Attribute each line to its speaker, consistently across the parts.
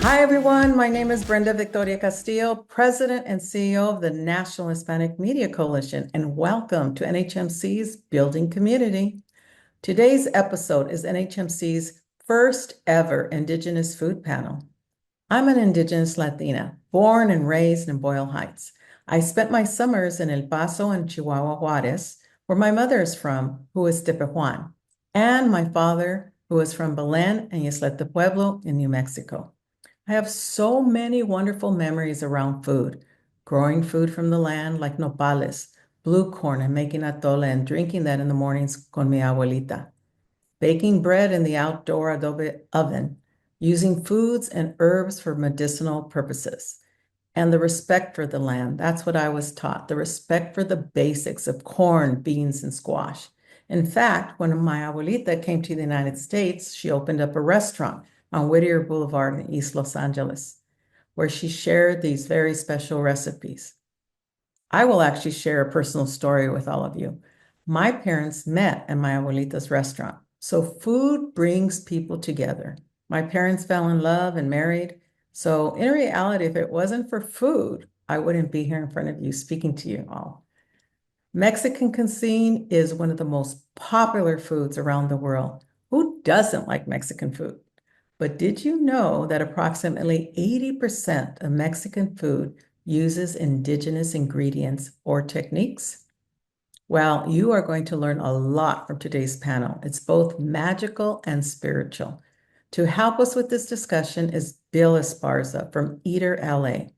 Speaker 1: Hi, everyone. My name is Brenda Victoria Castillo, President and CEO of the National Hispanic Media Coalition, and welcome to NHMC's Building Community. Today's episode is NHMC's first ever Indigenous food panel. I'm an Indigenous Latina, born and raised in Boyle Heights. I spent my summers in El Paso and Chihuahua Juarez, where my mother is from, who is Tepehuan, and my father, who is from Belen and Ysleta Pueblo in New Mexico. I have so many wonderful memories around food, growing food from the land like nopales, blue corn, and making atole and drinking that in the mornings con mi abuelita, baking bread in the outdoor adobe oven, using foods and herbs for medicinal purposes, and the respect for the land. That's what I was taught, the respect for the basics of corn, beans, and squash. In fact, when my abuelita came to the United States, she opened up a restaurant on Whittier Boulevard in East Los Angeles, where she shared these very special recipes. I will actually share a personal story with all of you. My parents met at my abuelita's restaurant. So food brings people together. My parents fell in love and married. So in reality, if it wasn't for food, I wouldn't be here in front of you speaking to you all. Mexican cuisine is one of the most popular foods around the world. Who doesn't like Mexican food? But did you know that approximately 80% of Mexican food uses indigenous ingredients or techniques? Well, you are going to learn a lot from today's panel. It's both magical and spiritual. To help us with this discussion is Bill Esparza from Eater LA.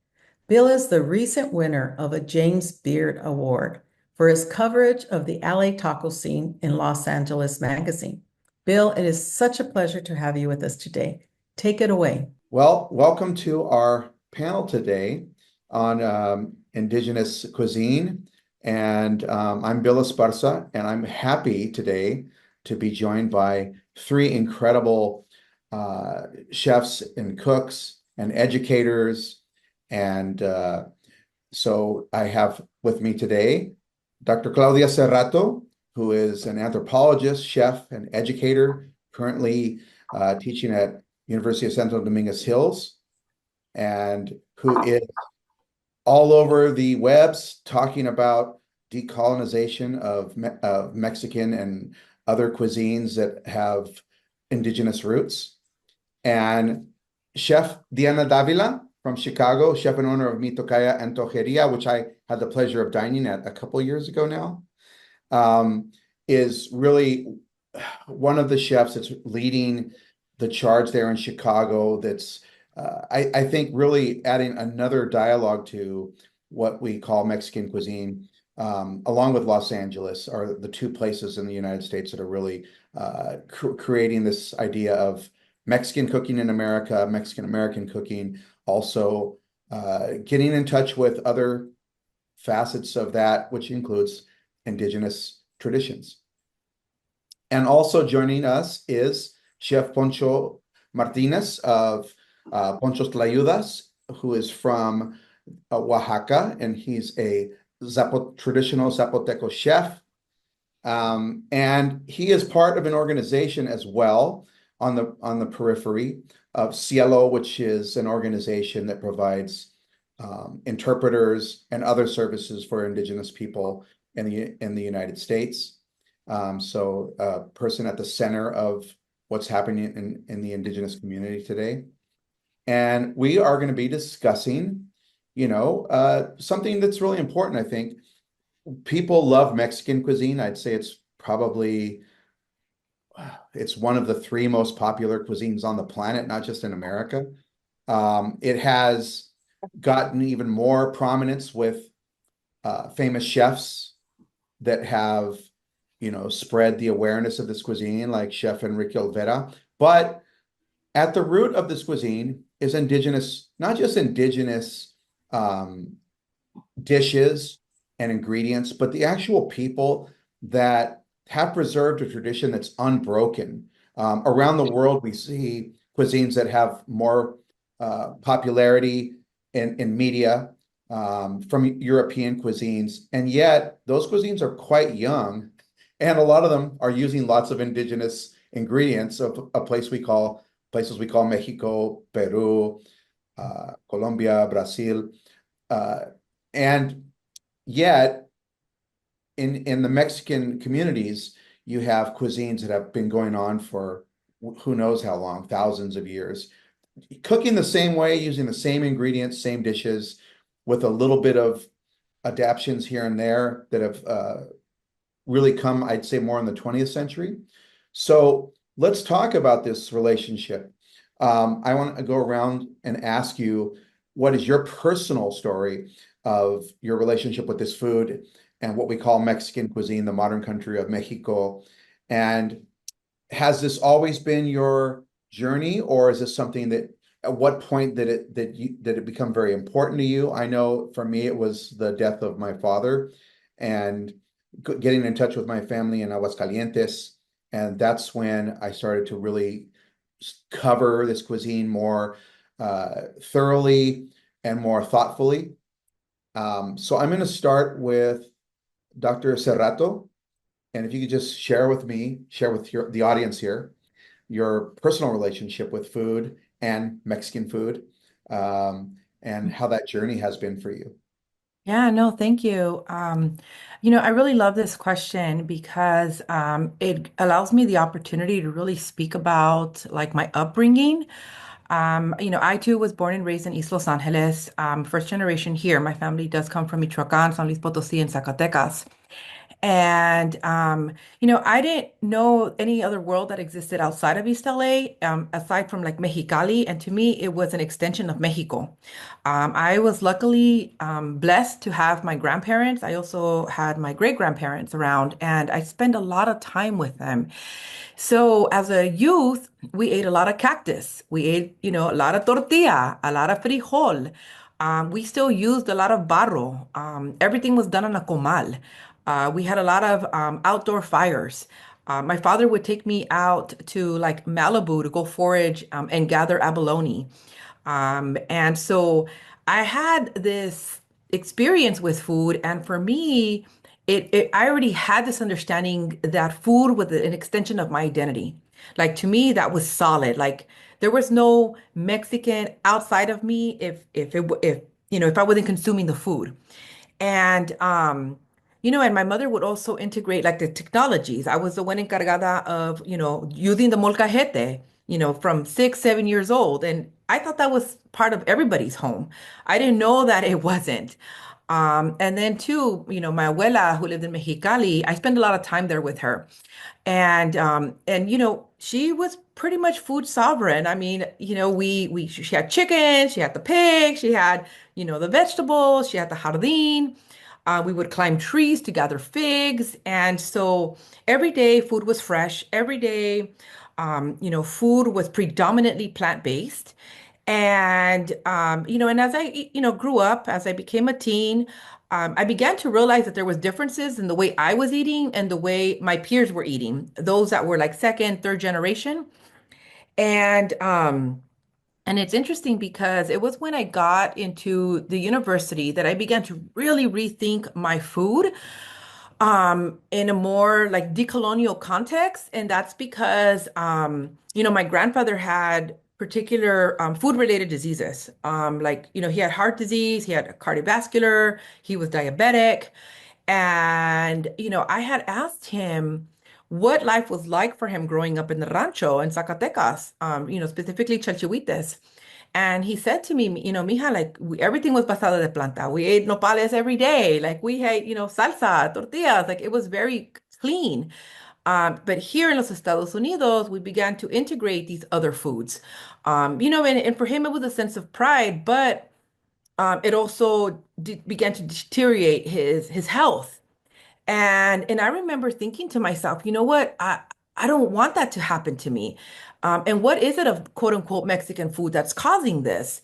Speaker 1: Bill is the recent winner of a James Beard Award for his coverage of the LA taco scene in Los Angeles Magazine. Bill, it is such a pleasure to have you with us today. Take it away.
Speaker 2: Well, welcome to our panel today on Indigenous cuisine. And I'm Bill Esparza, and I'm happy today to be joined by three incredible chefs and cooks and educators. And so I have with me today Dr. Claudia Serrato, who is an anthropologist, chef, and educator, currently teaching at University of Santo Dominguez Hills, and who is all over the webs talking about decolonization of Mexican and other cuisines that have indigenous roots. And Chef Diana Davila from Chicago, chef and owner of Tocaya Antojeria, which I had the pleasure of dining at a couple years ago now, is really one of the chefs that's leading the charge there in Chicago. That's I think really adding another dialogue to what we call Mexican cuisine, along with Los Angeles, are the two places in the United States that are really creating this idea of Mexican cooking in America, Mexican American cooking, also getting in touch with other facets of that, which includes indigenous traditions. And also joining us is Chef Poncho Martinez of Poncho's Tlayudas, who is from Oaxaca, and he's a traditional Zapoteco chef. And he is part of an organization as well on the periphery of Cielo, which is an organization that provides interpreters and other services for indigenous people in the United States. So a person at the center of what's happening in the indigenous community today. And we are going to be discussing, something that's really important. I think people love Mexican cuisine. I'd say it's one of the three most popular cuisines on the planet, not just in America. It has gotten even more prominence with famous chefs that have spread the awareness of this cuisine, like Chef Enrique Olvera. But at the root of this cuisine is indigenous, not just indigenous dishes and ingredients, but the actual people that have preserved a tradition that's unbroken. Around the world, we see cuisines that have more popularity in media from European cuisines, and yet those cuisines are quite young. And a lot of them are using lots of indigenous ingredients of a place we call places we call Mexico, Peru, Colombia, Brazil. Uh, and yet, in the Mexican communities, you have cuisines that have been going on for who knows how long, thousands of years, cooking the same way, using the same ingredients, same dishes, with a little bit of adaptations here and there that have really come, I'd say, more in the 20th century. So let's talk about this relationship. I want to go around and ask you, what is your personal story of your relationship with this food and what we call Mexican cuisine, the modern country of Mexico? And has this always been your journey, or is this something that at what point did it become very important to you? I know for me it was the death of my father and getting in touch with my family in Aguascalientes, and that's when I started to really cover this cuisine more thoroughly and more thoughtfully. So I'm going to start with Dr. Serrato, and if you could just share with the audience here, your personal relationship with food and Mexican food, and how that journey has been for you.
Speaker 3: Yeah, no, thank you. I really love this question because it allows me the opportunity to really speak about like my upbringing. I too was born and raised in East Los Angeles, first generation here. My family does come from Michoacán, San Luis Potosí, and Zacatecas. And I didn't know any other world that existed outside of East LA, aside from like Mexicali. And to me, it was an extension of Mexico. I was luckily blessed to have my grandparents. I also had my great grandparents around, and I spent a lot of time with them. So as a youth, we ate a lot of cactus. We ate, a lot of tortilla, a lot of frijol. We still used a lot of barro. Everything was done on a comal. We had a lot of outdoor fires. My father would take me out to like Malibu to go forage and gather abalone. And so I had this experience with food, and for me, I already had this understanding that food was an extension of my identity. Like to me, that was solid. Like there was no Mexican outside of me if I wasn't consuming the food. And and my mother would also integrate like the technologies. I was the one encargada of, using the molcajete, from 6, 7 years old. And I thought that was part of everybody's home. I didn't know that it wasn't. And then too, my abuela who lived in Mexicali, I spent a lot of time there with her. And she was pretty much food sovereign. I mean, she had chicken, she had the pig, she had, the vegetables, she had the jardín. We would climb trees to gather figs. And so every day food was fresh. Every day, food was predominantly plant-based. And as I, grew up, as I became a teen, I began to realize that there was differences in the way I was eating and the way my peers were eating, those that were like second, third generation. And it's interesting because it was when I got into the university that I began to really rethink my food in a more like decolonial context. And that's because my grandfather had particular food related diseases. He had heart disease, he had cardiovascular, he was diabetic. And I had asked him what life was like for him growing up in the rancho in Zacatecas, specifically Chalchihuites. And he said to me, mija, like everything was pasada de planta. We ate nopales every day. Like we had, salsa, tortillas. Like it was very clean. But here in los Estados Unidos, we began to integrate these other foods. And for him, it was a sense of pride, but it also began to deteriorate his health. And I remember thinking to myself, you know what? I don't want that to happen to me. And what is it of quote unquote Mexican food that's causing this?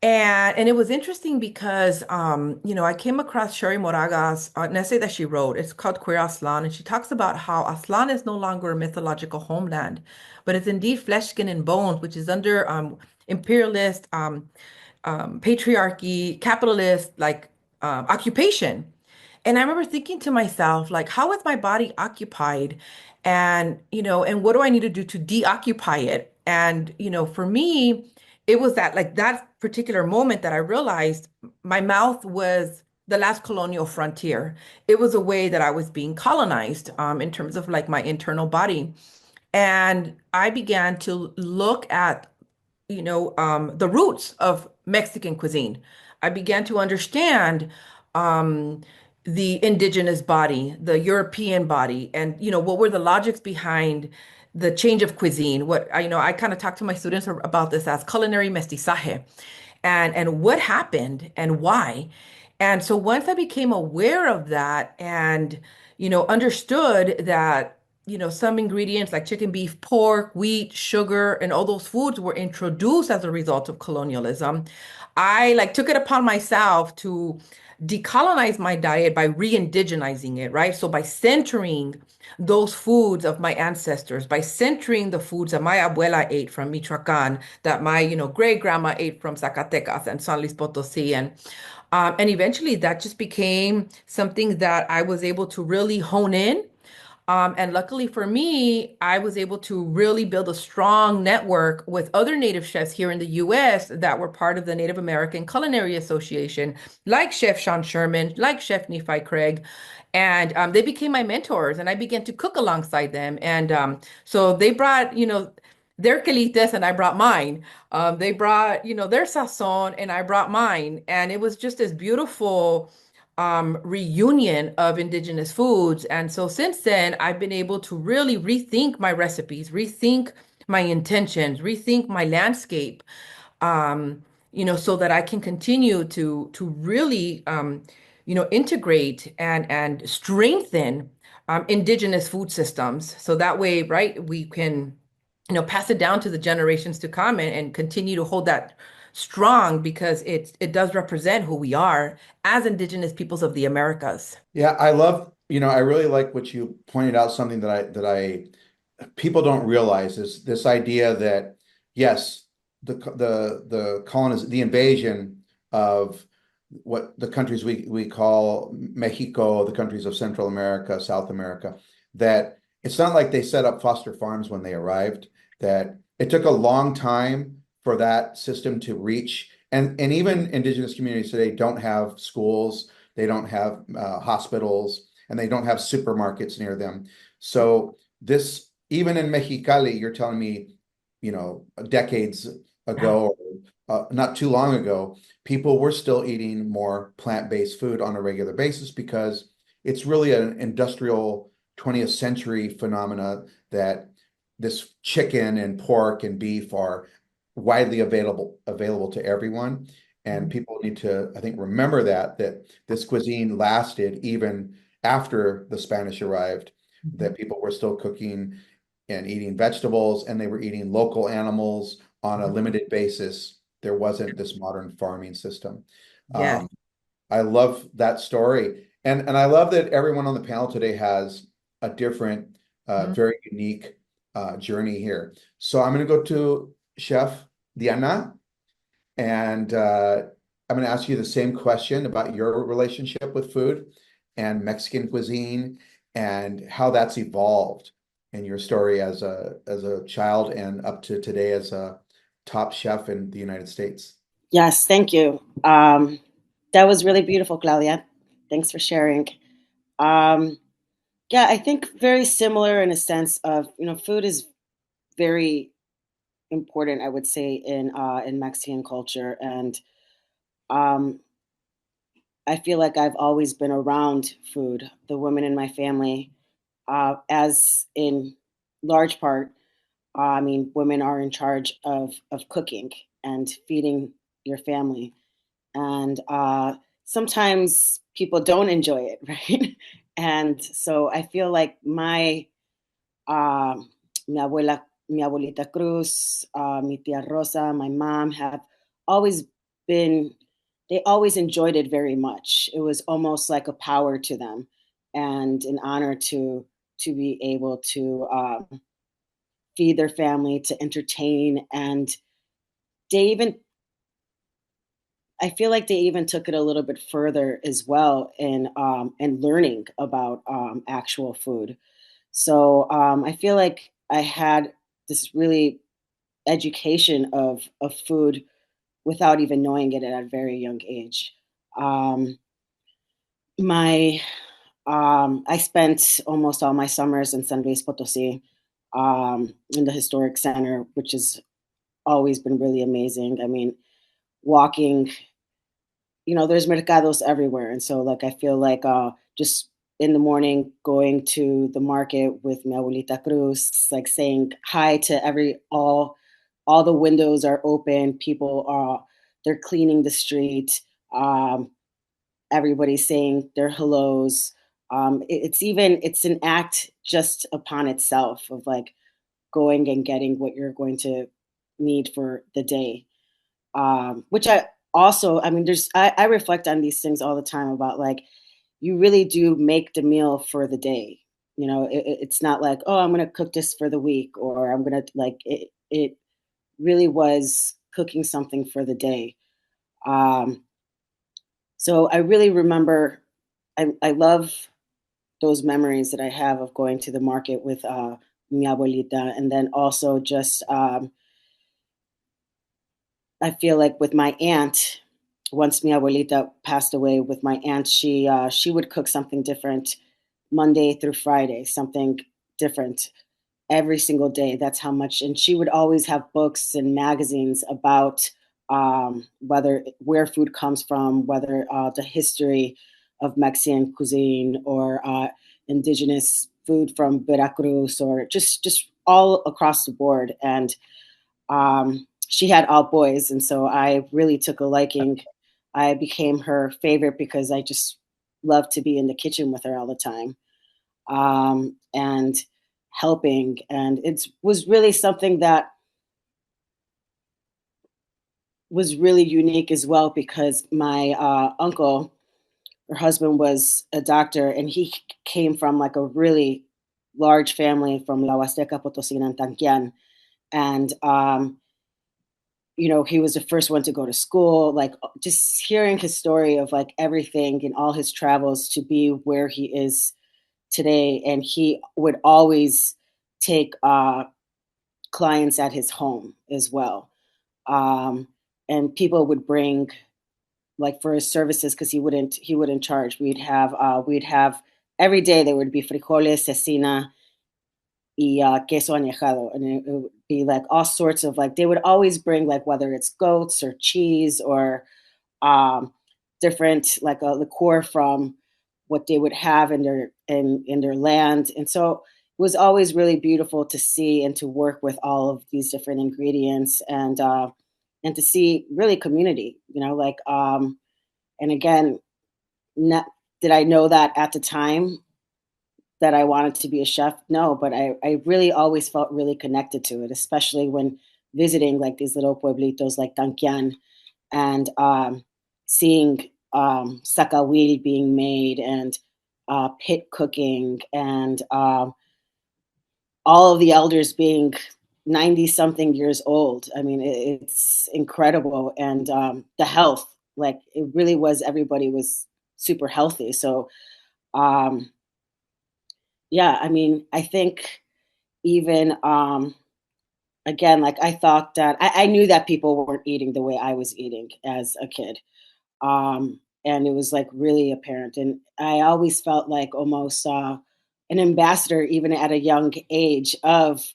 Speaker 3: And it was interesting because I came across Sherry Moraga's an essay that she wrote. It's called Queer Aslan, and she talks about how Aslan is no longer a mythological homeland, but it's indeed flesh, skin, and bones, which is under imperialist patriarchy, capitalist like occupation. And I remember thinking to myself, like, how is my body occupied? And what do I need to do to deoccupy it? And, for me, it was that particular moment that I realized my mouth was the last colonial frontier. It was a way that I was being colonized, in terms of like my internal body. And I began to look at the roots of Mexican cuisine. I began to understand um, the indigenous body, the European body, and what were the logics behind the change of cuisine. I kind of talk to my students about this as culinary mestizaje, and what happened and why. And so once I became aware of that and understood that some ingredients like chicken, beef, pork, wheat, sugar, and all those foods were introduced as a result of colonialism. I like took it upon myself to decolonize my diet by re-indigenizing it, right? So by centering those foods of my ancestors, by centering the foods that my abuela ate from Michoacan, that my, great grandma ate from Zacatecas and San Luis Potosí, and eventually that just became something that I was able to really hone in. And luckily for me, I was able to really build a strong network with other Native chefs here in the US that were part of the Native American Culinary Association, like Chef Sean Sherman, like Chef Nephi Craig. And they became my mentors, and I began to cook alongside them. And so they brought, their quelites, and I brought mine. They brought, their sazon, and I brought mine. And it was just this beautiful reunion of indigenous foods. And so since then, I've been able to really rethink my recipes, rethink my intentions, rethink my landscape, so that I can continue to really, integrate and strengthen indigenous food systems. So that way, right, we can, pass it down to the generations to come and continue to hold that strong because it does represent who we are as indigenous peoples of the Americas.
Speaker 2: Yeah, I really like what you pointed out, something that I people don't realize is this idea that yes, the invasion of what the countries we call Mexico, the countries of Central America, South America, that it's not like they set up foster farms when they arrived, that it took a long time for that system to reach. And even indigenous communities today don't have schools, they don't have hospitals, and they don't have supermarkets near them. So this, even in Mexicali, you're telling me, decades
Speaker 3: Yeah.
Speaker 2: ago, not too long ago, people were still eating more plant-based food on a regular basis because it's really an industrial 20th century phenomena that this chicken and pork and beef are widely available to everyone. And people need to, I think, remember that this cuisine lasted even after the Spanish arrived, that people were still cooking and eating vegetables, and they were eating local animals on a limited basis. There wasn't this modern farming system.
Speaker 3: Yes.
Speaker 2: I love that story. And I love that everyone on the panel today has a different,
Speaker 3: Mhm.
Speaker 2: very unique journey here. So I'm going to go to Chef Diana, and I'm going to ask you the same question about your relationship with food and Mexican cuisine and how that's evolved in your story as a child and up to today as a top chef in the United States.
Speaker 4: Yes, thank you. That was really beautiful, Claudia. Thanks for sharing. Um, yeah, I think very similar in a sense of, food is very important, I would say, in Mexican culture. And um, I feel like I've always been around food. The women in my family, as in large part, I mean, women are in charge of cooking and feeding your family. And sometimes people don't enjoy it, right? And so I feel like uh, mi abuelita Cruz, mi tía Rosa, my mom have always been, they always enjoyed it very much. It was almost like a power to them and an honor to be able to feed their family, to entertain. And they even, I feel like they even took it a little bit further as well in learning about actual food. So I feel like I had this really education of food without even knowing it at a very young age. Um, my I spent almost all my summers in San Luis Potosi, in the historic center, which has always been really amazing. I mean, walking, there's mercados everywhere, and so like I feel like just in the morning going to the market with mi abuelita Cruz, like saying hi to all the windows are open, people are they're cleaning the street. Um, Everybody's saying their hellos. It's an act just upon itself of like going and getting what you're going to need for the day. Which I also, I mean, I reflect on these things all the time about like you really do make the meal for the day. It's not like, oh, I'm gonna cook this for the week, or I'm gonna like it really was cooking something for the day. Um, so I really remember, I love those memories that I have of going to the market with mi abuelita, and then also just I feel like with my aunt, once mi abuelita passed away, with my aunt, she would cook something different Monday through Friday, something different every single day. That's how much, and she would always have books and magazines about whether where food comes from, whether the history of Mexican cuisine or indigenous food from Veracruz, or just all across the board. And she had all boys, and so I really took a liking. I became her favorite because I just loved to be in the kitchen with her all the time, and helping. And it was really something that was really unique as well because my uncle, her husband, was a doctor, and he came from like a really large family from La Huasteca Potosina and Tanquian. And he was the first one to go to school, like just hearing his story of like everything and all his travels to be where he is today. And he would always take clients at his home as well. And people would bring like for his services because he wouldn't charge. We'd have every day there would be frijoles, cecina, y queso añejado, and it would be like all sorts of like they would always bring like whether it's goats or cheese or um, different like a liqueur from what they would have in their land. And so it was always really beautiful to see and to work with all of these different ingredients, and to see really community, like and again, not, did I know that at the time that I wanted to be a chef? No, but I really always felt really connected to it, especially when visiting like these little pueblitos like Tanquian, and seeing sakawil being made, and pit cooking, and all of the elders being 90 something years old. I mean, it's incredible. And the health, like it really was, everybody was super healthy. So, um, yeah, I mean, I think even, again, like I thought that I knew that people weren't eating the way I was eating as a kid. And it was like really apparent. And I always felt like almost an ambassador, even at a young age, of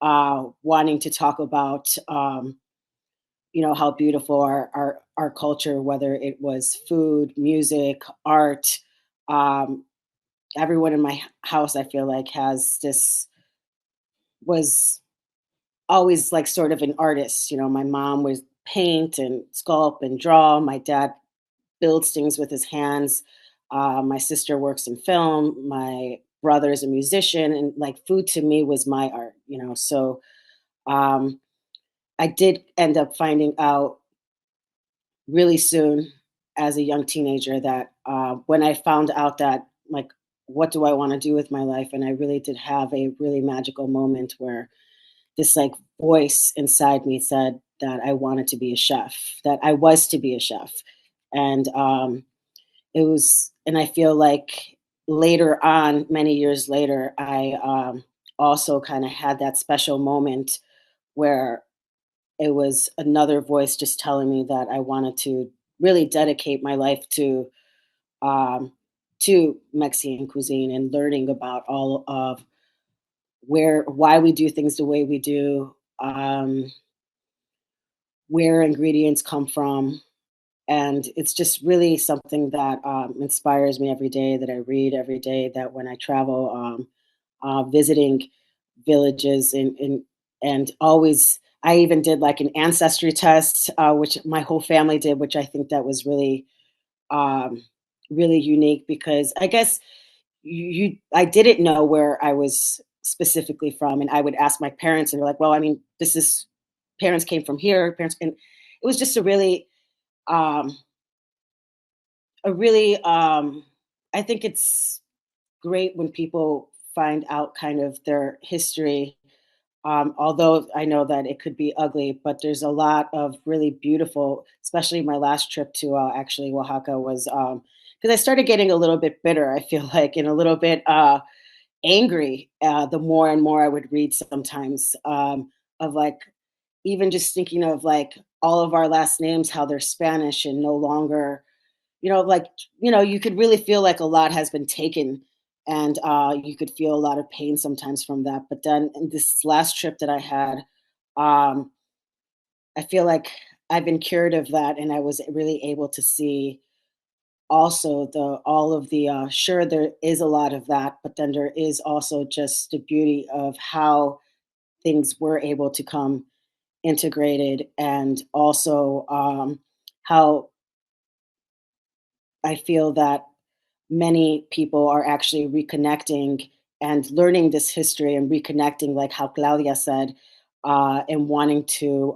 Speaker 4: wanting to talk about, how beautiful our culture, whether it was food, music, art. Um, Everyone in my house, I feel like, was always like sort of an artist. My mom would paint and sculpt and draw. My dad builds things with his hands. My sister works in film. My brother is a musician, and like food to me was my art. So um, I did end up finding out really soon as a young teenager that when I found out that like what do I want to do with my life, and I really did have a really magical moment where this like voice inside me said that I wanted to be a chef, that I was to be a chef. And it was, and I feel like later on, many years later, I also kind of had that special moment where it was another voice just telling me that I wanted to really dedicate my life um, to Mexican cuisine and learning about all of why we do things the way we do, where ingredients come from. And it's just really something that inspires me every day, that I read every day, that when I travel, visiting villages and always, I even did like an ancestry test, which my whole family did, which I think that was really, um, really unique because I guess I didn't know where I was specifically from, and I would ask my parents, and they're like, "Well, I mean, this is parents came from here, parents," and it was just um, a really, I think it's great when people find out kind of their history. Although I know that it could be ugly, but there's a lot of really beautiful, especially my last trip to actually Oaxaca was because I started getting a little bit bitter, I feel like, and a little bit angry the more and more I would read sometimes of like even just thinking of like all of our last names, how they're Spanish and no longer, like, you could really feel like a lot has been taken and you could feel a lot of pain sometimes from that. But then in this last trip that I had, um, I feel like I've been cured of that. And I was really able to see also all of the sure there is a lot of that, but then there is also just the beauty of how things were able to come integrated, and also how I feel that many people are actually reconnecting and learning this history and reconnecting, like how Claudia said, and wanting to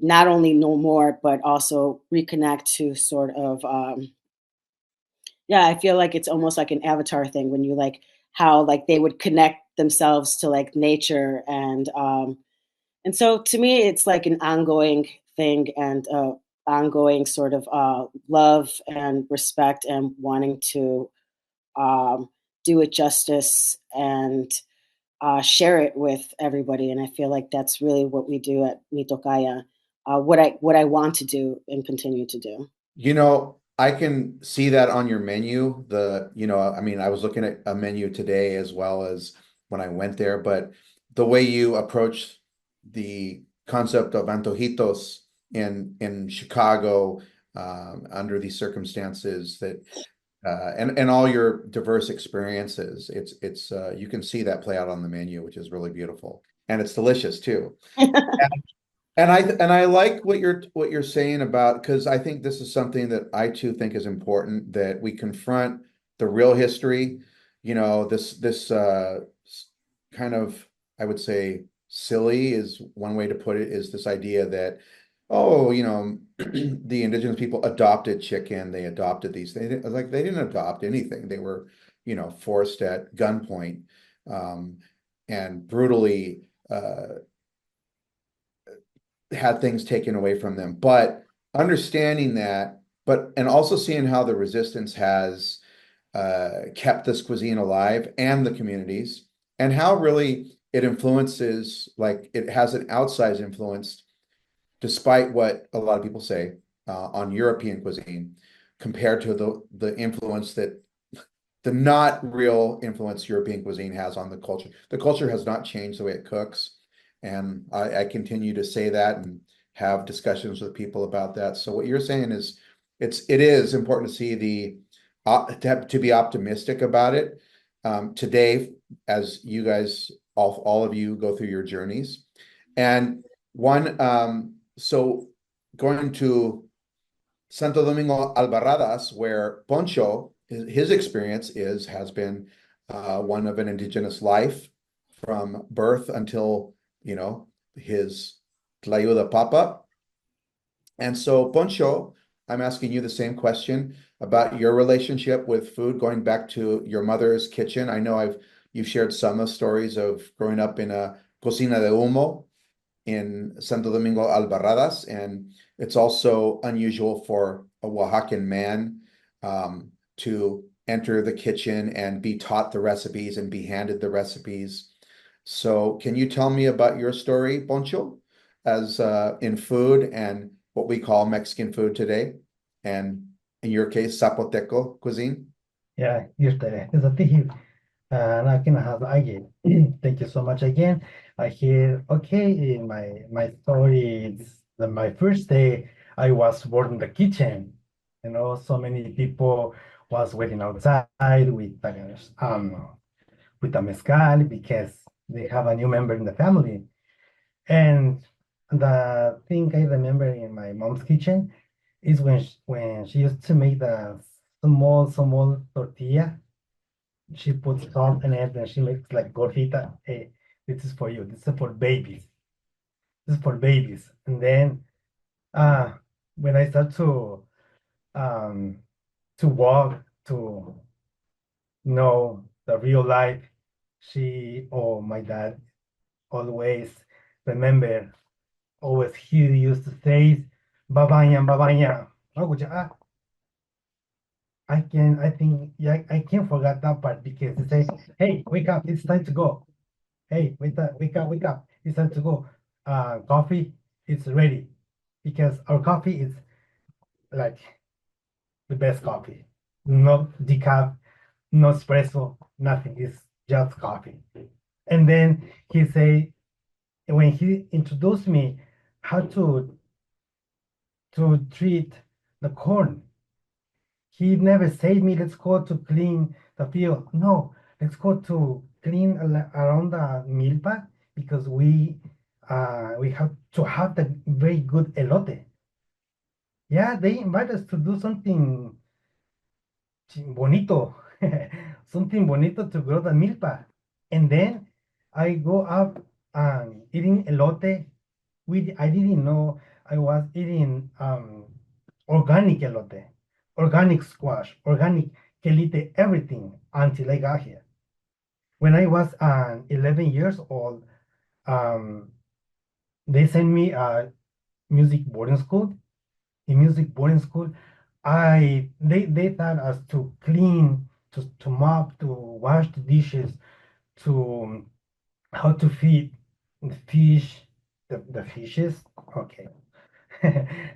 Speaker 4: not only know more but also reconnect to sort of yeah, I feel like it's almost like an avatar thing when you like how like they would connect themselves to like nature and so to me it's like an ongoing thing and ongoing sort of love and respect and wanting to um, do it justice and share it with everybody. And I feel like that's really what we do at Mi Tocaya, what I want to do and continue to do.
Speaker 2: I can see that on your menu. I mean, I was looking at a menu today as well as when I went there, but the way you approach the concept of antojitos in Chicago, under these circumstances that and all your diverse experiences, it's you can see that play out on the menu, which is really beautiful. And it's delicious too. And I like what you're saying about, because I think this is something that I too think is important, that we confront the real history. This kind of, I would say, silly is one way to put it, is this idea that, oh, the indigenous people adopted chicken, they adopted these. They didn't adopt anything. They were, forced at gunpoint, um, and brutally had things taken away from them. But understanding that, and also seeing how the resistance has kept this cuisine alive and the communities, and how really it influences, like it has an outsized influence, despite what a lot of people say, on European cuisine, compared to the influence that the not real influence European cuisine has on the culture. The culture has not changed the way it cooks. And I continue to say that and have discussions with people about that. So what you're saying is it is important to see to be optimistic about it, today, as you guys, all of you go through your journeys. And so going to Santo Domingo Albarradas, where Poncho, his experience has been one of an indigenous life from birth until, his Tlayuda pop-up. And so, Poncho, I'm asking you the same question about your relationship with food, going back to your mother's kitchen. I know you've shared some of stories of growing up in a cocina de humo in Santo Domingo Albarradas, and it's also unusual for a Oaxacan man to enter the kitchen and be taught the recipes and be handed the recipes. So, can you tell me about your story, Poncho? as in food and what we call Mexican food today, and in your case, Zapoteco cuisine?
Speaker 5: Yeah, just so thank you. And I can have again. Thank you so much again. I hear okay. My story is that my first day I was born in the kitchen. You know, so many people was waiting outside with a mezcal because they have a new member in the family. And the thing I remember in my mom's kitchen is when she used to make the small tortilla. She puts salt in it and she makes like gordita. Hey, this is for you. This is for babies. This is for babies. And then uh when I start um to walk to know the real life, she or my dad always remember always he used to say babanya babanya. I think yeah I can't forget that part because they say, hey, wake up, it's time to go. Hey, wake up, it's time to go. Coffee is ready because our coffee is like the best coffee. No decaf, no espresso, nothing. It's just coffee. And then he say when he introduced me how to treat the corn, he never said me, let's go to clean the field. No, let's go to clean around the milpa because we have to have the very good elote. Yeah, they invite us to do something bonito, something bonito to grow the milpa. And then I go up eating elote. I didn't know I was eating organic elote, organic squash, organic quelite, everything until I got here. When I was 11 years old, um, they sent me a music boarding school. In music boarding school, they taught us to clean, to mop, to wash the dishes, to how to feed the fish, the fishes, okay,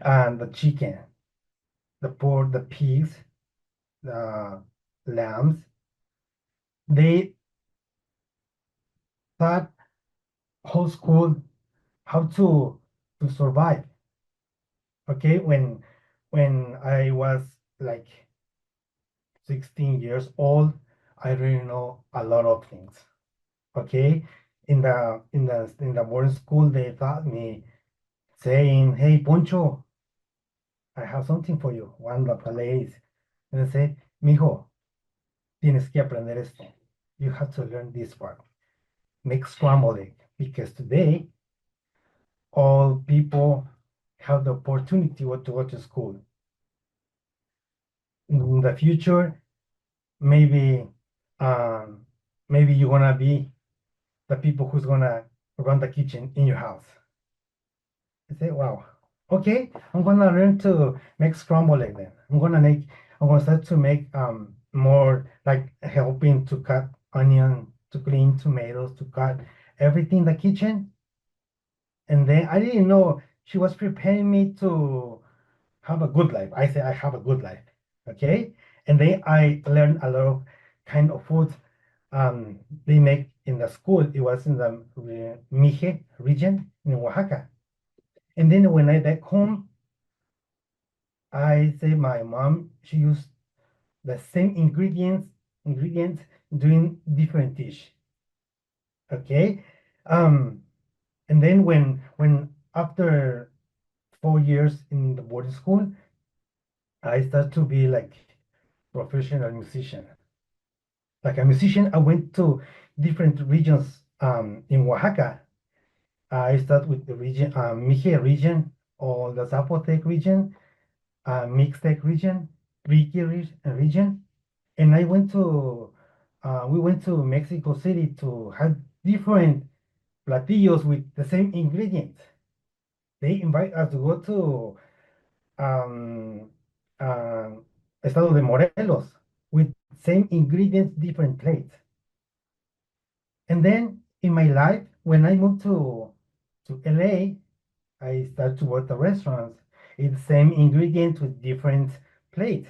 Speaker 5: and the chicken, the pork, the pigs, the lambs. They taught whole school how to survive. Okay, when I was like 16 years old, I really know a lot of things. Okay, in the boarding school, they taught me saying, "Hey, Poncho, I have something for you." One of the ladies, and they say, "Mijo, tienes que aprender esto. You have to learn this part. Make scrambled egg because today all people have the opportunity to go to school. In the future, maybe um, maybe you're gonna be the people who's gonna run the kitchen in your house." I say, wow, okay, I'm gonna learn to make scrambled egg then. I'm gonna start to make more like helping to cut onion, to clean tomatoes, to cut everything in the kitchen. And then I didn't know she was preparing me to have a good life. I say I have a good life. Okay. And then I learned a lot of kind of food they make in the school. It was in the Mije region in Oaxaca. And then when I back home, I say my mom, she used the same ingredients doing different dish. Okay. Um, and then when after 4 years in the boarding school, I start to be like professional musician. Like a musician, I went to different regions in Oaxaca. I start with the region, Mije region or the Zapotec region, Mixtec region, region, and we went to Mexico City to have different platillos with the same ingredients. They invite us to go to um, Estado de Morelos with same ingredients, different plates. And then in my life, when I moved to LA, I start to work the restaurants. It's the same ingredient with different plate.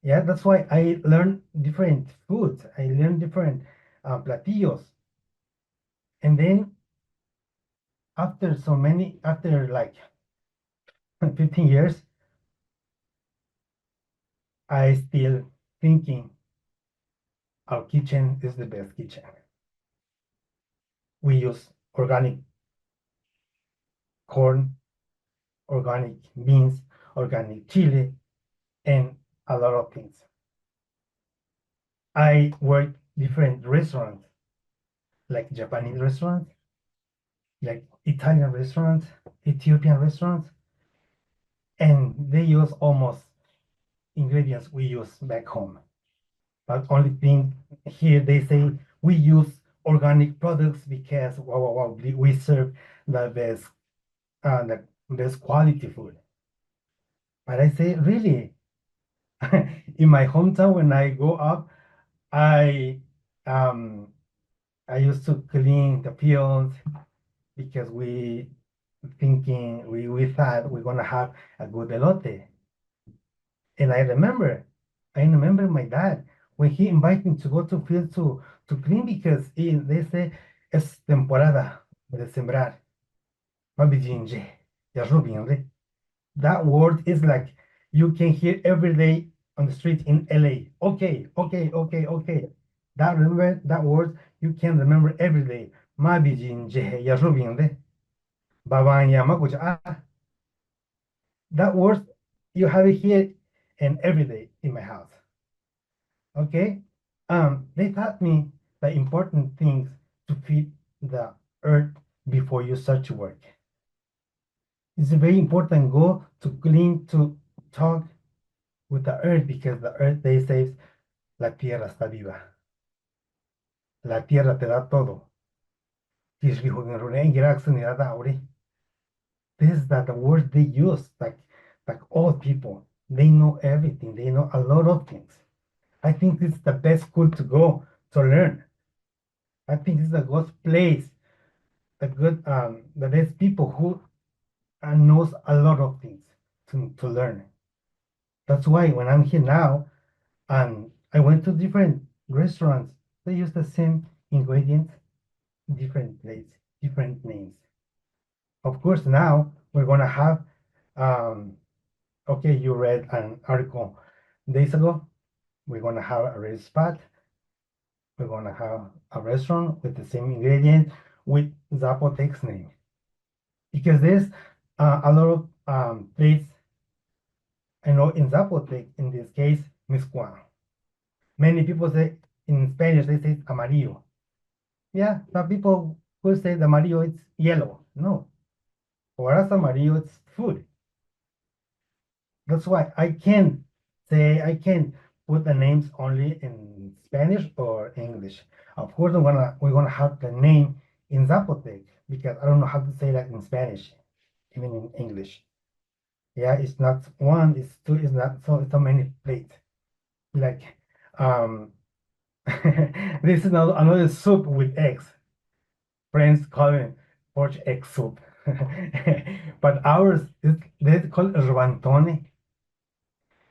Speaker 5: Yeah, that's why I learn different foods. I learn different platillos. And then after like 15 years, I still thinking our kitchen is the best kitchen. We use organic corn, organic beans, organic chili, and a lot of things. I work different restaurants, like Japanese restaurants, like Italian restaurants, Ethiopian restaurants, and they use almost ingredients we use back home. But only thing here they say we use organic products because wow, we serve the best quality food. But I say really, in my hometown when I go up, I um I used to clean the fields because we thought we're gonna have a good elote. And I remember my dad when he invited me to go to field to clean because they say es temporada de sembrar. Mabijinje, ya rubinre. That word is like you can hear every day on the street in LA. Okay, okay, okay, okay. That word you can remember every day. Mabijinje, ya rubinre. Babanya makucha. That word you have it here and every day in my house. Okay? They taught me the important things to feed the earth before you start to work. It's very important go to clean to talk with the earth because the earth they says la tierra está viva. La tierra te da todo. This is that the words they use, like old people. They know everything. They know a lot of things. I think this is the best school to go to learn. I think this is a good place, the best people who knows a lot of things to learn. That's why when I'm here now, and I went to different restaurants, they use the same ingredients, different plates, different names. Of course, now we're gonna have, okay, you read an article days ago. We're gonna have a red spot. We're gonna have a restaurant with the same ingredient with Zapotec's name because there's a lot of plates. I know in Zapotec, in this case, Miscuan. Many people say in Spanish they say amarillo. Yeah, some people will say the amarillo it's yellow. No, for us amarillo it's food. That's why I can't put the names only in Spanish or English. Of course, we're gonna have the name in Zapotec because I don't know how to say that in Spanish, even in English. Yeah, it's not one, it's two, it's not so many plates. Like this is another soup with eggs. Friends call it porch egg soup. But ours is they call it rebantone.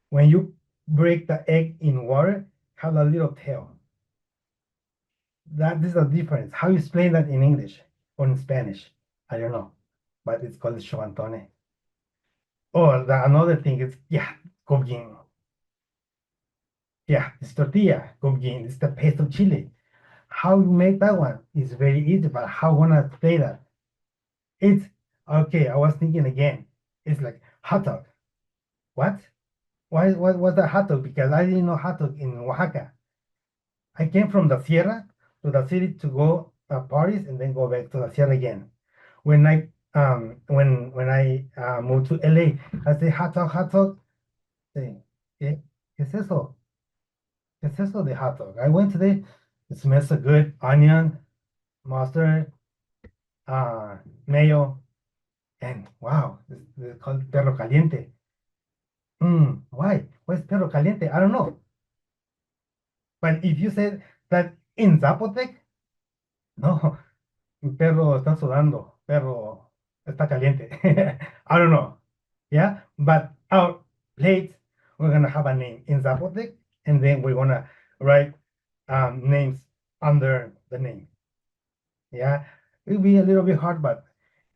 Speaker 5: When you break the egg in water, have a little tail. That is the difference. How you explain that in English or in Spanish? I don't know. But it's called rebantone. Or another thing is cooking. Yeah, it's tortilla, cooking. It's the paste of chili. How you make that one is very easy, but how wanna say that? It's okay. I was thinking again. It's like hot dog. What? Why? What was the hot dog? Because I didn't know hot dog in Oaxaca. I came from the Sierra to the city to go parties and then go back to the Sierra again. When I moved to LA, I say hot dog, hot dog. Say, ¿qué es eso? ¿Qué es eso de hot dog? I went today. It smells so good. Onion, mustard, mayo, and wow, it's called perro caliente. Why? Why is perro caliente? I don't know. But if you said that in Zapotec, no, perro está sudando, perro está caliente. I don't know. Yeah, but our plate, we're gonna have a name in Zapotec, and then we're gonna write names under the name. Yeah, it'll be a little bit hard, but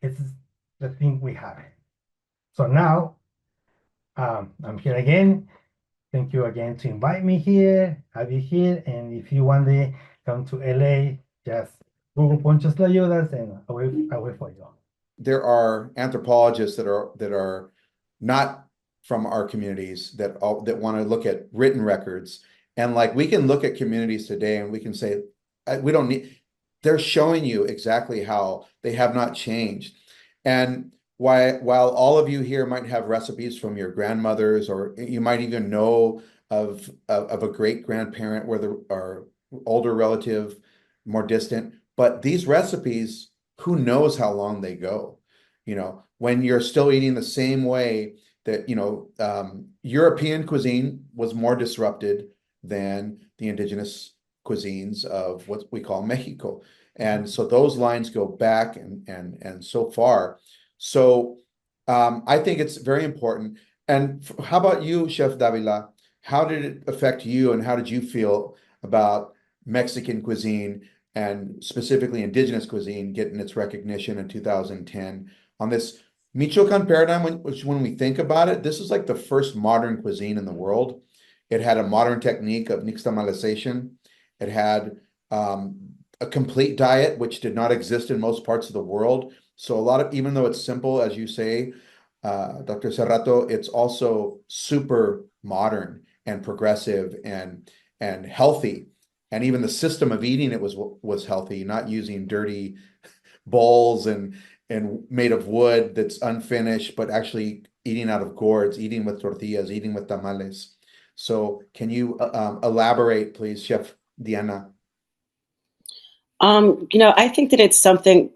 Speaker 5: it's the thing we have. So now I'm here again. Thank you again to invite me here, have you here, and if you one day come to LA, just Google Poncho Tlayudas and I wait for you.
Speaker 2: There are anthropologists that are not from our communities that want to look at written records, and like we can look at communities today and we can say we don't need. They're showing you exactly how they have not changed, and while all of you here might have recipes from your grandmothers, or you might even know of a great grandparent where our older relative more distant, but these recipes, who knows how long they go? When you're still eating the same way that, European cuisine was more disrupted than the indigenous cuisines of what we call Mexico. And so those lines go back and so far. So I think it's very important. And how about you, Chef Davila? How did it affect you, and how did you feel about Mexican cuisine and specifically indigenous cuisine getting its recognition in 2010 on this Michoacan paradigm, which when we think about it, this is like the first modern cuisine in the world. It had a modern technique of nixtamalization. It had a complete diet, which did not exist in most parts of the world. So even though it's simple, as you say, Dr. Serrato, it's also super modern and progressive and healthy. And even the system of eating it was healthy, not using dirty bowls and made of wood that's unfinished, but actually eating out of gourds, eating with tortillas, eating with tamales. So can you elaborate, please, Chef Diana?
Speaker 4: I think that it's something,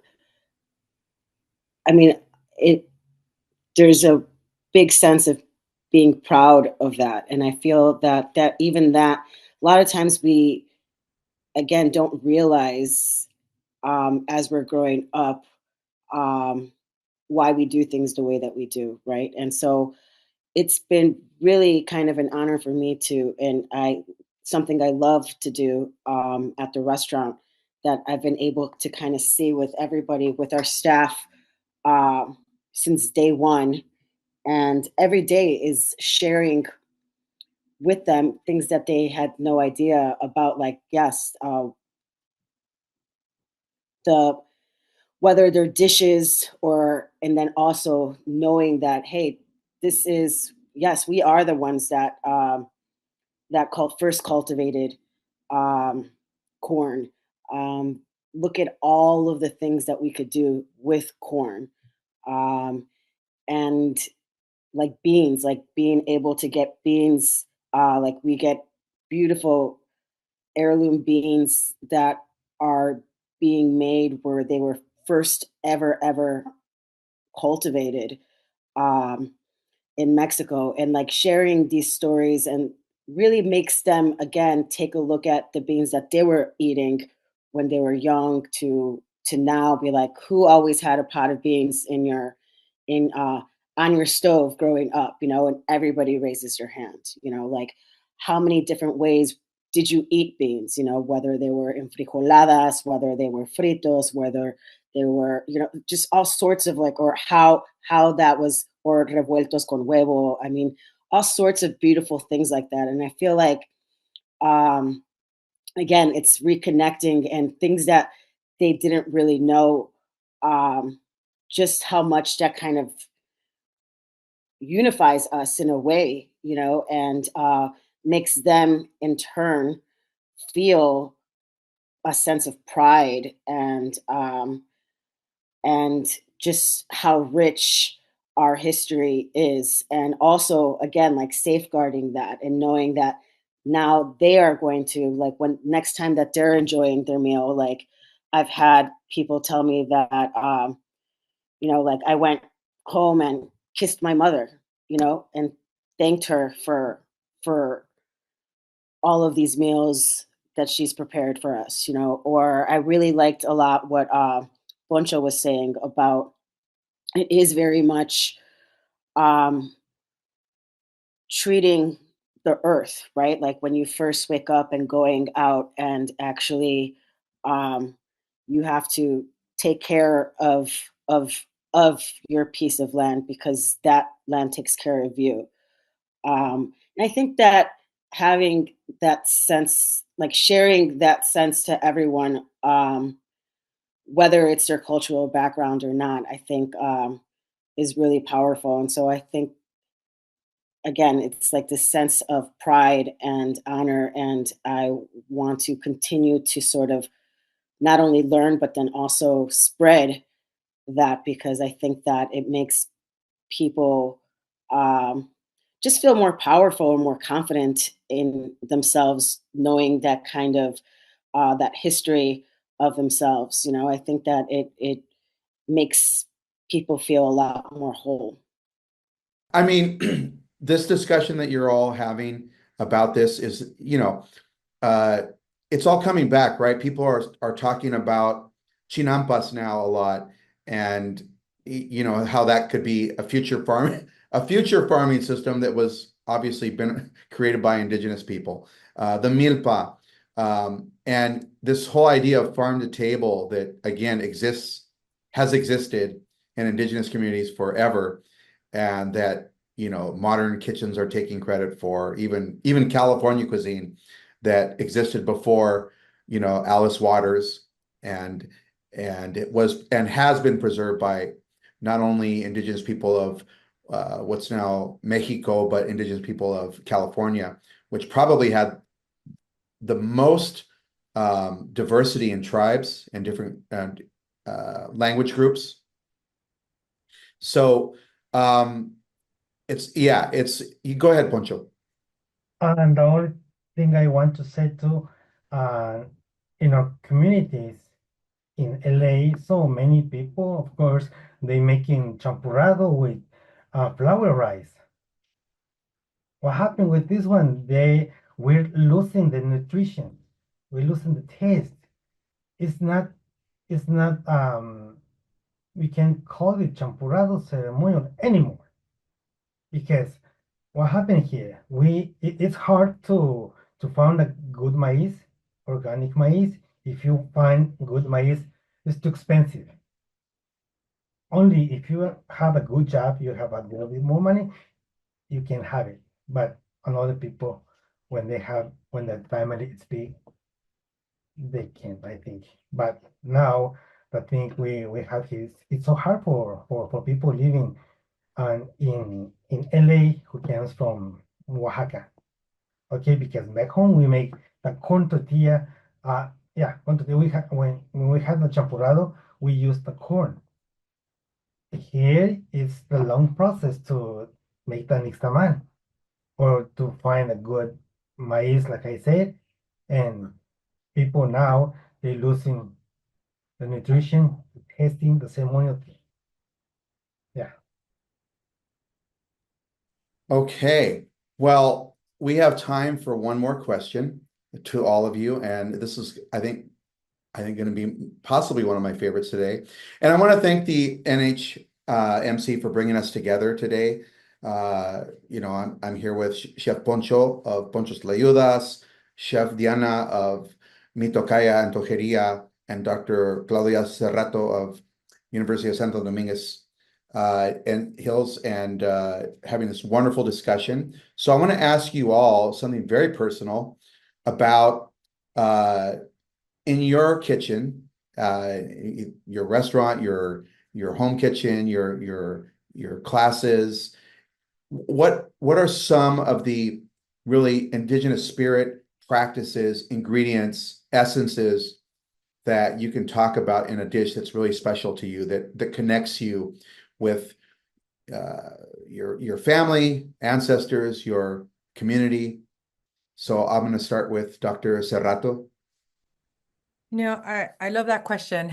Speaker 4: I mean, there's a big sense of being proud of that. And I feel that a lot of times we, again, don't realize as we're growing up why we do things the way that we do, right? And so it's been really kind of an honor for me something I love to do at the restaurant, that I've been able to kind of see with everybody, with our staff uh, since day one. And every day is sharing with them things that they had no idea about, like, yes, the whether they're dishes, and then also knowing that, hey, this is, yes, we are the ones that first cultivated corn. Look at all of the things that we could do with corn, and like beans, like being able to get beans, like we get beautiful heirloom beans that are being made where they were first ever cultivated um, in Mexico, and like sharing these stories, and really makes them again take a look at the beans that they were eating when they were young, to now be like, who always had a pot of beans in on your stove growing up, and everybody raises their hand, like how many different ways did you eat beans, whether they were enfrijoladas, whether they were fritos, whether they were, just all sorts of, like, or how that was, or revueltos con huevo. I mean, all sorts of beautiful things like that. And I feel like, um, again, it's reconnecting and things that they didn't really know, um, just how much that kind of unifies us in a way, and makes them in turn feel a sense of pride, and just how rich our history is. And also, again, like safeguarding that and knowing that now they are going to, like, when next time that they're enjoying their meal, like I've had people tell me that like I went home and kissed my mother, and thanked her for all of these meals that she's prepared for us, or I really liked a lot what Poncho was saying about it is very much um, treating the earth, right? Like when you first wake up and going out and actually um, you have to take care of your piece of land because that land takes care of you. And I think that having that sense, like sharing that sense to everyone, whether it's their cultural background or not, I think is really powerful. And so I think again, it's like this sense of pride and honor. And I want to continue to sort of not only learn, but then also spread that because I think that it makes people um, just feel more powerful and more confident in themselves, knowing that kind of that history of themselves. You know, I think that it makes people feel a lot more whole.
Speaker 2: I mean, this discussion that you're all having about this is, uh, it's all coming back, right? People are talking about chinampas now a lot, and how that could be a future farm, a future farming system that was obviously been created by indigenous people. The milpa, and this whole idea of farm to table that again has existed in indigenous communities forever, and that modern kitchens are taking credit for, even California cuisine that existed before Alice Waters, and it was and has been preserved by not only indigenous people of what's now Mexico, but indigenous people of California, which probably had the most diversity in tribes and different language groups. So it's you go ahead, Poncho.
Speaker 5: And the only thing I want to say too, uh, in our communities in LA, so many people, of course, they making champurrado with flour rice. What happened with this one? We're losing the nutrition. We're losing the taste. It's not, it's not, we can call it champurrado ceremonial anymore because what happened here? It's hard to find a good maize, organic maize. If you find good maize, it's too expensive. Only if you have a good job, you have a little bit more money, you can have it. But other people, when the family is big, they can't, I think. But now the thing we have here is it's so hard for people living in LA who comes from Oaxaca. Okay, because back home we make the corn tortilla. Yeah, corn tortilla. When we have the champurrado, we use the corn. Here is the long process to make the nixtamal or to find a good maize, like I said, and people now they're losing the nutrition, the tasting, the ceremonial. Yeah.
Speaker 2: Okay. Well, we have time for one more question to all of you, and this is, I think going to be possibly one of my favorites today. And I want to thank the NHMC for bringing us together today. I'm here with Chef Poncho of Poncho's Tlayudas, Chef Diana of Mi Tocaya Antojeria, and Dr. Claudia Serrato of University of Santo Dominguez and Hills, and having this wonderful discussion. So I want to ask you all something very personal about in your kitchen, your restaurant, your home kitchen, your classes. What are some of the really indigenous spirit practices, ingredients, essences that you can talk about in a dish that's really special to you, that connects you with uh, your family, ancestors, your community? So I'm going to start with Dr. Serrato.
Speaker 3: I love that question.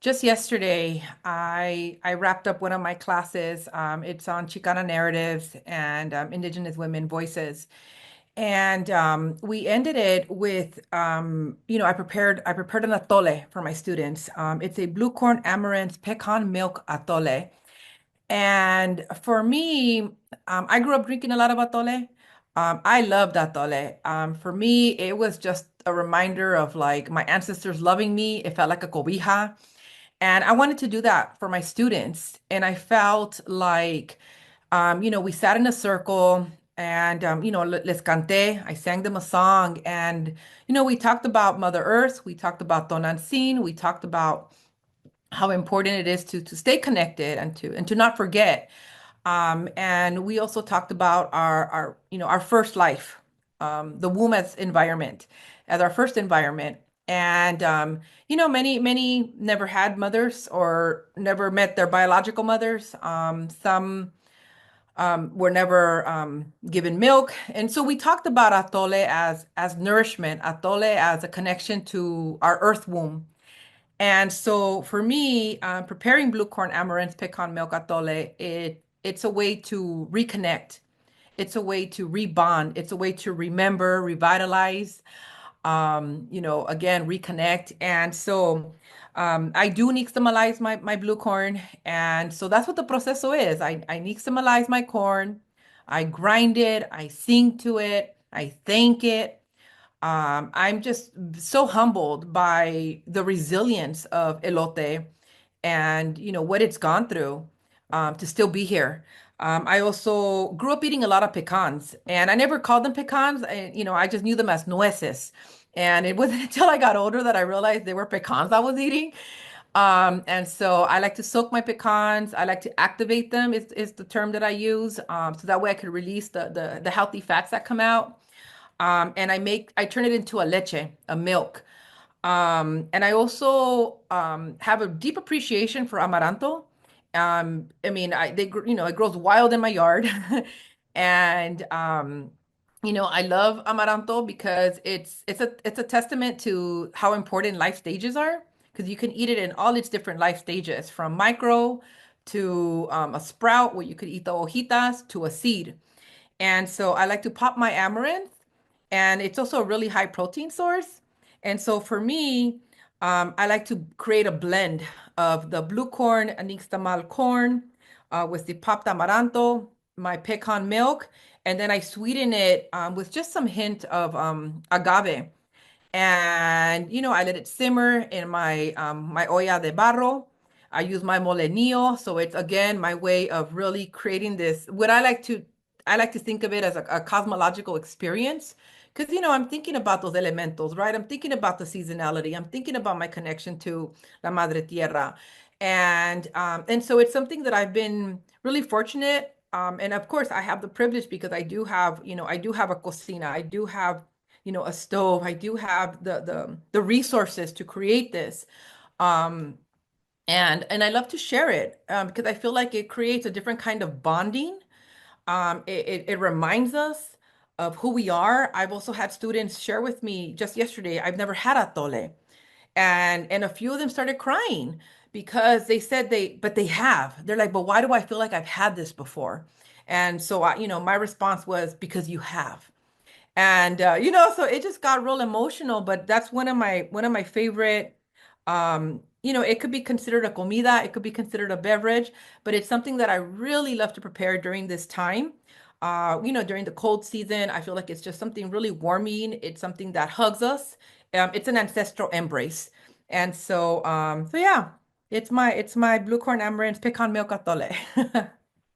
Speaker 3: Just yesterday, I wrapped up one of my classes. It's on Chicana narratives and Indigenous women voices. And we ended it with, I prepared an atole for my students. It's a blue corn amaranth pecan milk atole. And for me, I grew up drinking a lot of atole. I loved atole. For me, it was just a reminder of like my ancestors loving me. It felt like a cobija. And I wanted to do that for my students. And I felt like, we sat in a circle and, les canté. I sang them a song. And, we talked about Mother Earth. We talked about Tonantzin. We talked about how important it is to stay connected and to not forget. And we also talked about our first life, the womb as environment, as our first environment. And many never had mothers or never met their biological mothers. Some were never given milk. And so we talked about atole as nourishment, atole as a connection to our earth womb. And so for me, preparing blue corn amaranth pecan milk atole, it's a way to reconnect. It's a way to rebond. It's a way to remember, revitalize, again, reconnect. And so I do nixtamalize my blue corn. And so that's what the proceso is. I nixtamalize my corn, I grind it, I sing to it, I thank it. I'm just so humbled by the resilience of elote and what it's gone through to still be here. I also grew up eating a lot of pecans, and I never called them pecans. I just knew them as nueces. And it wasn't until I got older that I realized they were pecans I was eating. And so I like to soak my pecans. I like to activate them is the term that I use. So that way I could release the healthy fats that come out. And I turn it into a leche, a milk. And I also have a deep appreciation for amaranto. I mean, it grows wild in my yard. And I love amaranto because it's a testament to how important life stages are, because you can eat it in all its different life stages, from micro to a sprout where you could eat the hojitas to a seed. And so I like to pop my amaranth, and it's also a really high protein source. And so for me, I like to create a blend of the blue corn, nixtamal corn, with the popped amaranto, my pecan milk, and then I sweeten it with just some hint of agave. And I let it simmer in my olla de barro. I use my molenillo, so it's again my way of really creating this. What I like to think of it as a cosmological experience, because I'm thinking about those elementals, right? I'm thinking about the seasonality. I'm thinking about my connection to La Madre Tierra, and so it's something that I've been really fortunate. And of course, I have the privilege because I do have a cocina. I do have a stove. I do have the resources to create this. Um, and I love to share it because I feel like it creates a different kind of bonding. It reminds us of who we are. I've also had students share with me just yesterday, I've never had atole. And a few of them started crying because they said but they have. They're like, but why do I feel like I've had this before? And so my response was, because you have. And so it just got real emotional. But that's one of my favorite. It could be considered a comida, it could be considered a beverage, but it's something that I really love to prepare during this time. During the cold season, I feel like it's just something really warming. It's something that hugs us. It's an ancestral embrace. And so yeah, it's my blue corn amaranth pecan milk atole.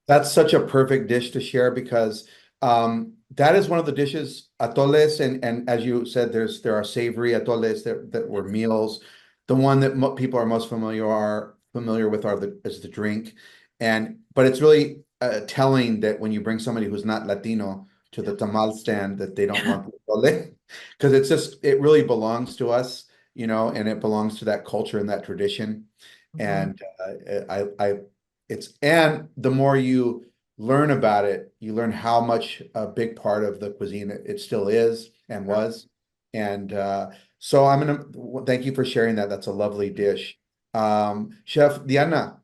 Speaker 2: That's such a perfect dish to share because that is one of the dishes, atoles, and as you said, there are savory atoles that were meals. The one that mo people are most familiar with is the drink, but it's really telling that when you bring somebody who's not Latino to the tamal stand that they don't want the atole because it really belongs to us, and it belongs to that culture and that tradition.
Speaker 3: Mhm.
Speaker 2: And and the more you learn about it, you learn how much a big part of the cuisine it still is and was. And so thank you for sharing that. That's a lovely dish. Chef Diana,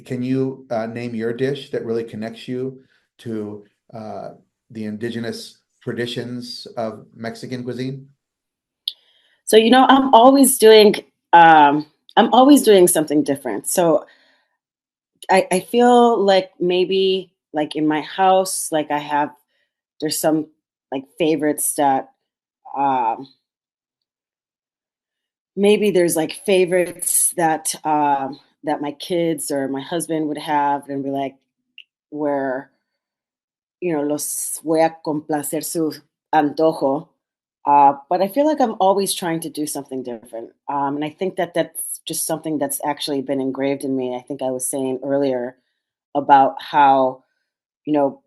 Speaker 2: can you name your dish that really connects you to the indigenous traditions of Mexican cuisine?
Speaker 4: So, I'm always doing something different. So I feel like maybe like in my house, like there's some like favorites that um maybe there's like favorites that my kids or my husband would have and be like where los voy a complacer su antojo. But I feel like I'm always trying to do something different. And I think that that's just something that's actually been engraved in me. I think I was saying earlier about how, you know,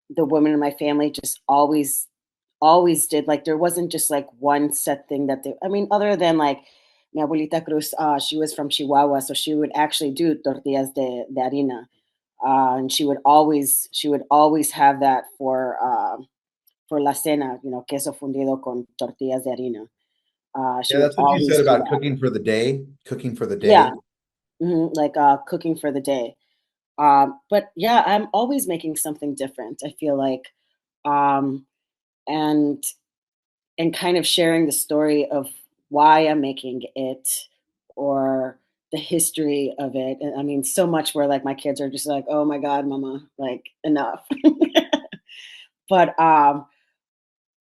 Speaker 4: the women in my family just always did. Like, there wasn't just like one set thing I mean, other than like mi abuelita Cruz, she was from Chihuahua, so she would actually do tortillas de harina. And she would always have that for la cena, queso fundido con tortillas de harina. She
Speaker 2: Yeah,
Speaker 4: would
Speaker 2: that's what you said
Speaker 4: always do
Speaker 2: about
Speaker 4: that.
Speaker 2: cooking for the day, cooking for the
Speaker 4: Yeah,
Speaker 2: day.
Speaker 4: like cooking for the day. But yeah, I'm always making something different. I feel like, um, and kind of sharing the story of why I'm making it or the history of it. And I mean, so much where like my kids are just like, "Oh my God, mama, like enough."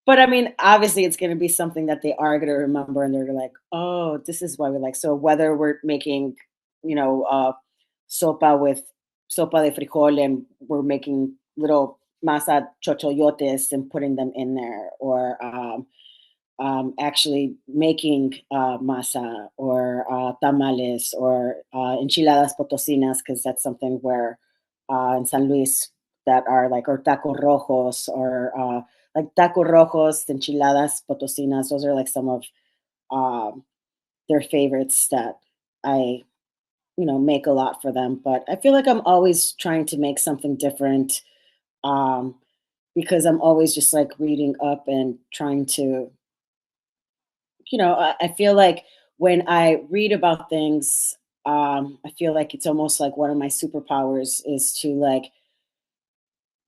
Speaker 4: But I mean, obviously, it's going to be something that they are going to remember, and they're like, "Oh, this is why we like." So whether we're making, you know, sopa with sopa de frijol, and we're making little masa chochoyotes and putting them in there, or actually making masa or tamales or enchiladas potosinas, because that's something where in San Luis that are like, or tacos rojos, or like tacos rojos, enchiladas potosinas. Those are like some of um, their favorites that I, make a lot for them. But I feel like I'm always trying to make something different, um, because I'm always just like reading up and trying to, I feel like when I read about things, I feel like it's almost like one of my superpowers is to like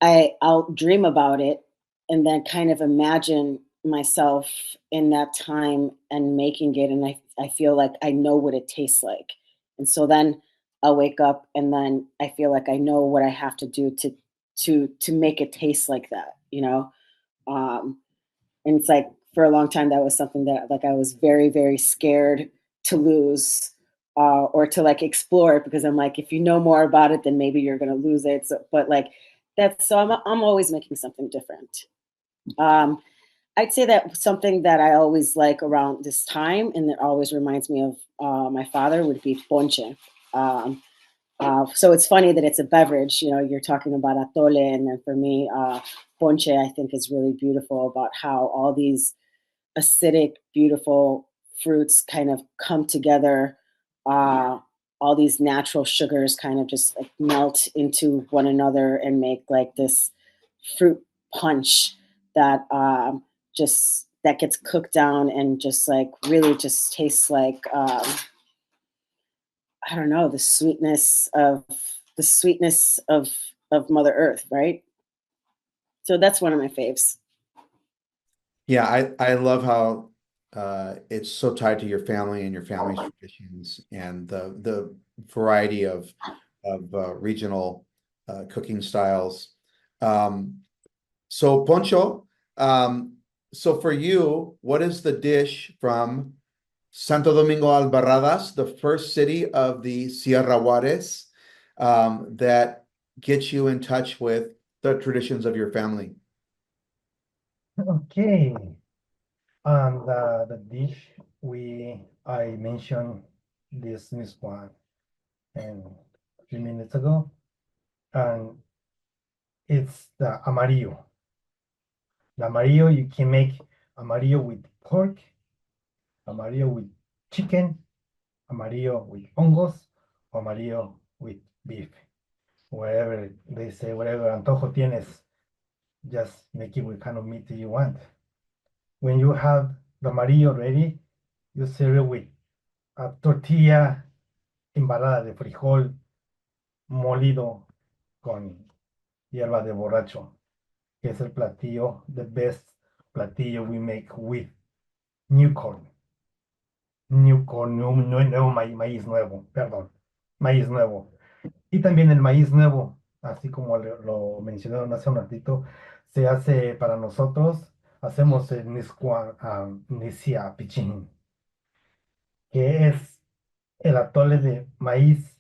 Speaker 4: I'll dream about it and then kind of imagine myself in that time and making it, and I feel like I know what it tastes like. And so then I'll wake up and then I feel like I know what I have to do to make it taste like that. Um and it's like for a long time that was something that like I was very, very scared to lose, or to like explore, because I'm like, if you know more about it, then maybe you're gonna lose it. So, but like that's so I'm always making something different. Um, I'd say that something that I always like around this time and that always reminds me of my father would be ponche. Um, so it's funny that it's a beverage. You're talking about atole, and then for me, ponche I think is really beautiful about how all these acidic, beautiful fruits kind of come together. Uh, all these natural sugars kind of just like melt into one another and make like this fruit punch that that gets cooked down and just like really just tastes like I don't know, the sweetness of Mother Earth, right? So that's one of my faves.
Speaker 2: Yeah, I love how it's so tied to your family and your family's traditions and the variety of regional cooking styles. Um, so Poncho, so for you, what is the dish from Santo Domingo Albarradas, the first city of the Sierra Juarez, that gets you in touch with the traditions of your family?
Speaker 5: Okay. And the dish I mentioned this one and a few minutes ago, and it's the amarillo. The amarillo, you can make amarillo with pork, amarillo with chicken, amarillo with hongos, or amarillo with beef. Wherever they say, whatever antojo tienes, just make it with kind of meat you want. When you have the amarillo ready, you serve it with a tortilla embarrada de frijol molido con hierba de borracho. que es el platillo, the best platillo we make with new corn. New corn, nuevo maíz nuevo, perdón, maíz nuevo. Y también el maíz nuevo, así como lo mencionaron hace un ratito, se hace para nosotros, hacemos el Nisia Pichín, que es el atole de maíz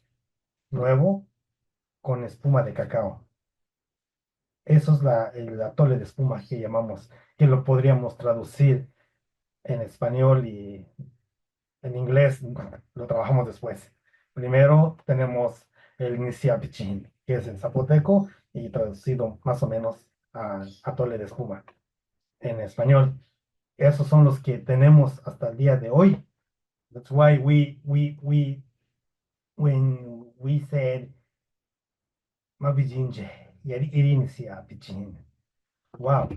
Speaker 5: nuevo con espuma de cacao. Eso es el atole de espuma que llamamos, que lo podríamos traducir en español y en inglés lo trabajamos después. Primero tenemos el Nisiapichín, que es en zapoteco y traducido más o menos a atole de espuma en español. Esos son los que tenemos hasta el día de hoy. That's why when we said Mabijinje, Nisiapichín. Wow.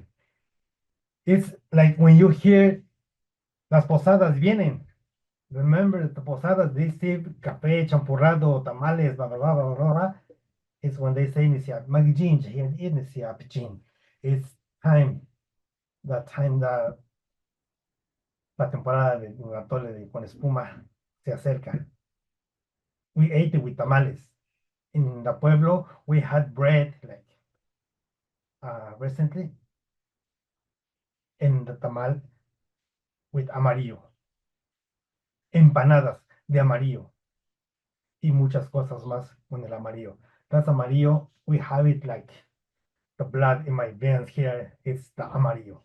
Speaker 5: It's like when you hear las posadas vienen. Remember the posadas, they serve café, champurrado, tamales, blah, blah, blah, blah, blah, blah. It's when they say magijin, pichin. It's time, la temporada de un atole con espuma se acerca. We ate it with tamales. In the pueblo, we had bread like recently, in the tamal with amarillo. Empanadas de amarillo. Y muchas cosas más con el amarillo. That's amarillo. We have it like the blood in my veins here. It's the amarillo.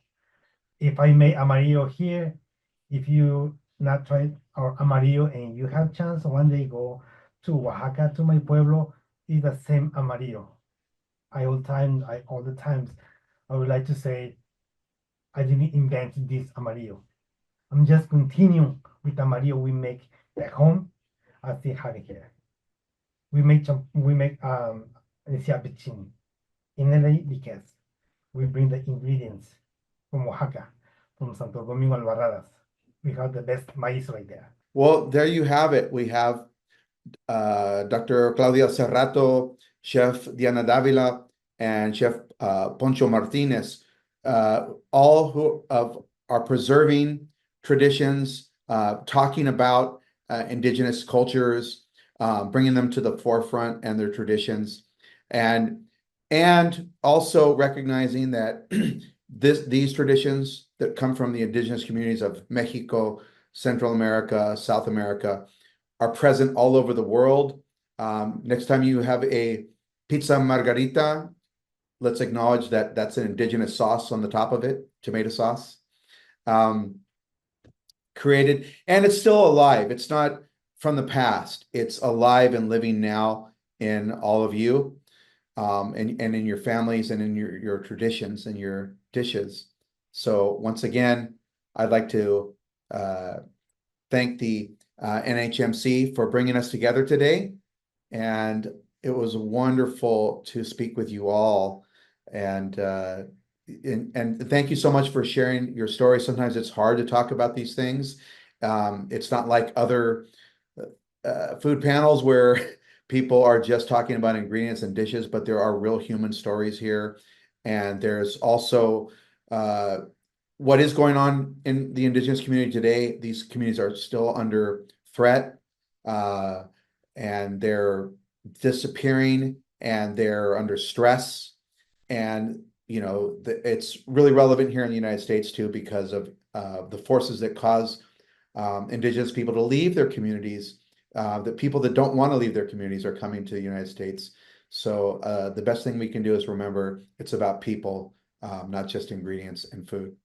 Speaker 5: If I make amarillo here, if you not tried our amarillo and you have chance one day go to Oaxaca to my pueblo, it's the same amarillo. All the times I would like to say I didn't invent this amarillo. I'm just continuing with amarillo we make at home. I still have it here. We make Nisiapichin in LA because we bring the ingredients from Oaxaca, from Santo Domingo Albarradas. We have the best maize right there.
Speaker 2: Well, there you have it. We have Dr. Claudia Serrato, Chef Diana Davila, and Chef Poncho Martinez, all who are preserving traditions, talking about indigenous cultures, bringing them to the forefront and their traditions, and also recognizing that these traditions that come from the indigenous communities of Mexico, Central America, South America, are present all over the world. Next time you have a pizza margarita, let's acknowledge that that's an indigenous sauce on the top of it, tomato sauce. Created, and it's still alive. It's not from the past. It's alive and living now in all of you, and in your families and in your traditions and your dishes. So once again, I'd like to thank the NHMC for bringing us together today. And it was wonderful to speak with you all. And thank you so much for sharing your story. Sometimes it's hard to talk about these things. It's not like other food panels where people are just talking about ingredients and dishes, but there are real human stories here. And there's also what is going on in the indigenous community today. These communities are still under threat, and they're disappearing, and they're under stress. And it's really relevant here in the United States too, because of the forces that cause indigenous people to leave their communities. The people that don't want to leave their communities are coming to the United States. So the best thing we can do is remember it's about people, not just ingredients and food.